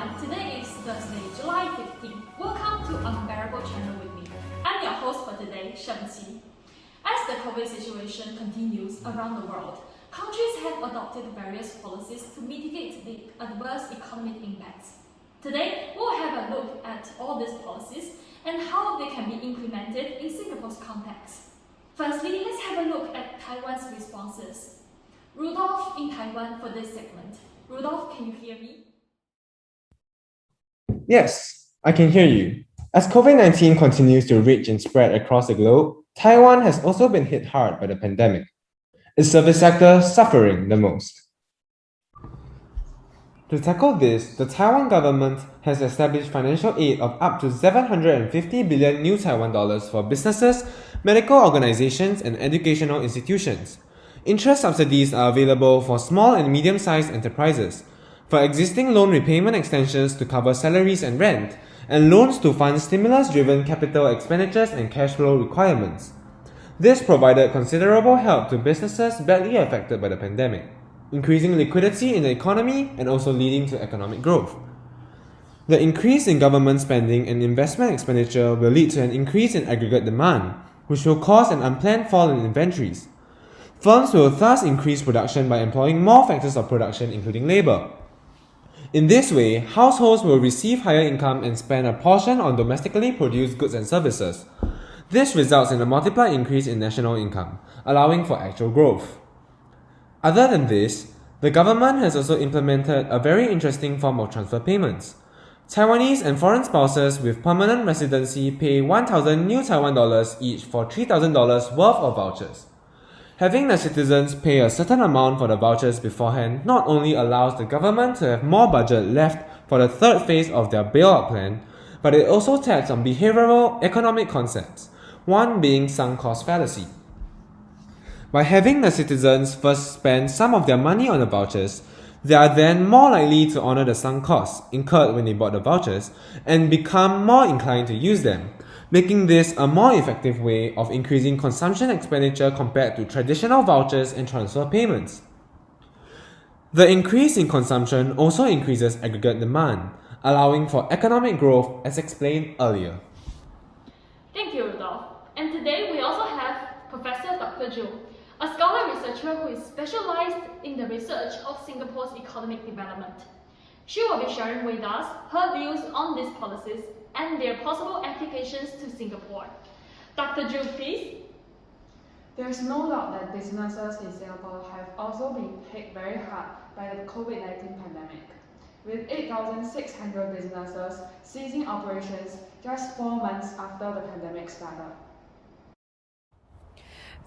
everyone, today is Thursday, July 15th. Welcome to Unbearable channel with me. I'm your host for today, Shengqi. As the COVID situation continues around the world, countries have adopted various policies to mitigate the adverse economic impacts. Today, we'll have a look at all these policies and how they can be implemented in Singapore's context. Firstly, let's have a look at Taiwan's responses. Rudolph in Taiwan for this segment. Rudolph, can you hear me? Yes, I can hear you. As COVID-19 continues to reach and spread across the globe, Taiwan has also been hit hard by the pandemic. Its service sector suffering the most. To tackle this, the Taiwan government has established financial aid of up to 750 billion new Taiwan dollars for businesses, medical organizations, and educational institutions. Interest subsidies are available for small and medium-sized enterprises, for existing loan repayment extensions to cover salaries and rent, and loans to fund stimulus-driven capital expenditures and cash flow requirements. This provided considerable help to businesses badly affected by the pandemic, increasing liquidity in the economy and also leading to economic growth. The increase in government spending and investment expenditure will lead to an increase in aggregate demand, which will cause an unplanned fall in inventories. Firms will thus increase production by employing more factors of production, including labor. In this way, households will receive higher income and spend a portion on domestically produced goods and services. This results in a multiplied increase in national income, allowing for actual growth. Other than this, the government has also implemented a very interesting form of transfer payments. Taiwanese and foreign spouses with permanent residency pay 1,000 new Taiwan dollars each for $3,000 worth of vouchers. Having the citizens pay a certain amount for the vouchers beforehand not only allows the government to have more budget left for the third phase of their bailout plan, but it also taps on behavioral economic concepts, one being sunk cost fallacy. By having the citizens first spend some of their money on the vouchers, they are then more likely to honor the sunk costs incurred when they bought the vouchers and become more inclined to use them, making this a more effective way of increasing consumption expenditure compared to traditional vouchers and transfer payments. The increase in consumption also increases aggregate demand, allowing for economic growth as explained earlier. Thank you, Rudolph. And today we also have Professor Dr. Zhu, a scholar researcher who is specialized in the research of Singapore's economic development. She will be sharing with us her views on these policies and their possible applications to Singapore. Dr. Zhu, please. There's no doubt that businesses in Singapore have also been hit very hard by the COVID-19 pandemic, with 8,600 businesses ceasing operations just 4 months after the pandemic started.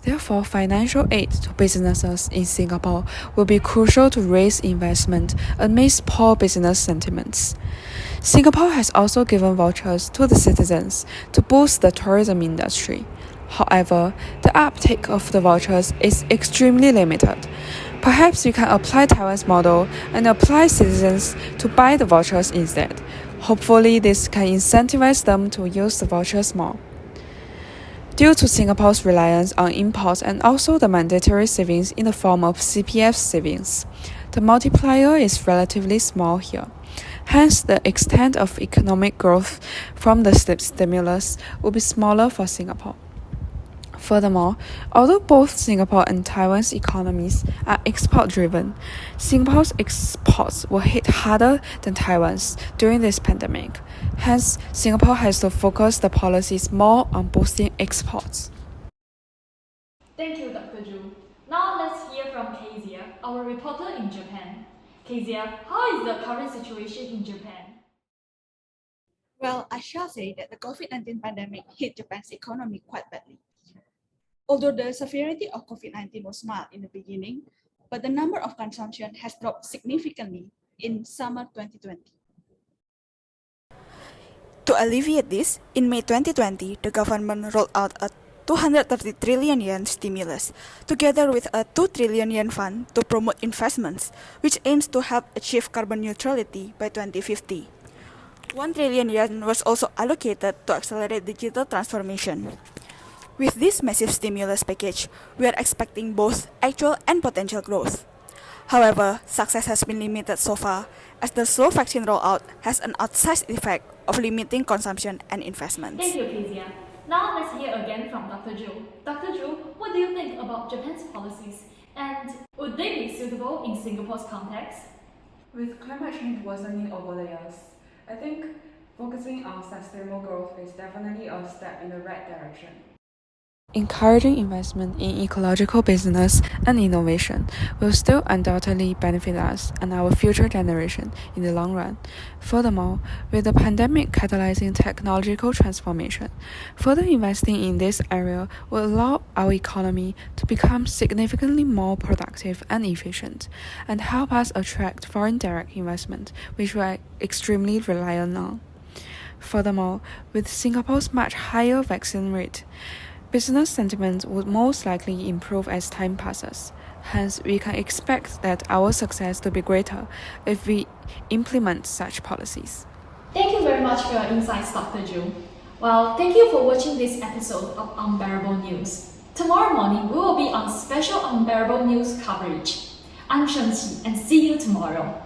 Therefore, financial aid to businesses in Singapore will be crucial to raise investment amidst poor business sentiments. Singapore has also given vouchers to the citizens to boost the tourism industry. However, the uptake of the vouchers is extremely limited. Perhaps we can apply Taiwan's model and apply citizens to buy the vouchers instead. Hopefully, this can incentivize them to use the vouchers more. Due to Singapore's reliance on imports and also the mandatory savings in the form of CPF savings, the multiplier is relatively small here. Hence, the extent of economic growth from the stimulus will be smaller for Singapore. Furthermore, although both Singapore and Taiwan's economies are export-driven, Singapore's exports were hit harder than Taiwan's during this pandemic. Hence, Singapore has to focus the policies more on boosting exports. Thank you, Dr. Zhu. Now let's hear from Kezia, our reporter in Japan. Kezia, how is the current situation in Japan? Well, I shall say that the COVID-19 pandemic hit Japan's economy quite badly. Although the severity of COVID-19 was mild in the beginning, but the number of consumption has dropped significantly in summer 2020. To alleviate this, in May 2020, the government rolled out a 230 trillion yen stimulus, together with a 2 trillion yen fund to promote investments, which aims to help achieve carbon neutrality by 2050. 1 trillion yen was also allocated to accelerate digital transformation. With this massive stimulus package, we are expecting both actual and potential growth. However, success has been limited so far, as the slow vaccine rollout has an outsized effect of limiting consumption and investments. Thank you, Kezia. Now let's hear again from Dr. Zhu. Dr. Zhu, what do you think about Japan's policies? And would they be suitable in Singapore's context? With climate change worsening over the years, I think focusing on sustainable growth is definitely a step in the right direction. Encouraging investment in ecological business and innovation will still undoubtedly benefit us and our future generation in the long run. Furthermore, with the pandemic catalyzing technological transformation, further investing in this area will allow our economy to become significantly more productive and efficient, and help us attract foreign direct investment, which we are extremely reliant on. Furthermore, with Singapore's much higher vaccine rate, business sentiment would most likely improve as time passes. Hence, we can expect that our success to be greater if we implement such policies. Thank you very much for your insights, Dr. Zhu. Well, thank you for watching this episode of Unbearable News. Tomorrow morning, we will be on special Unbearable News coverage. I'm Shengqi, and see you tomorrow.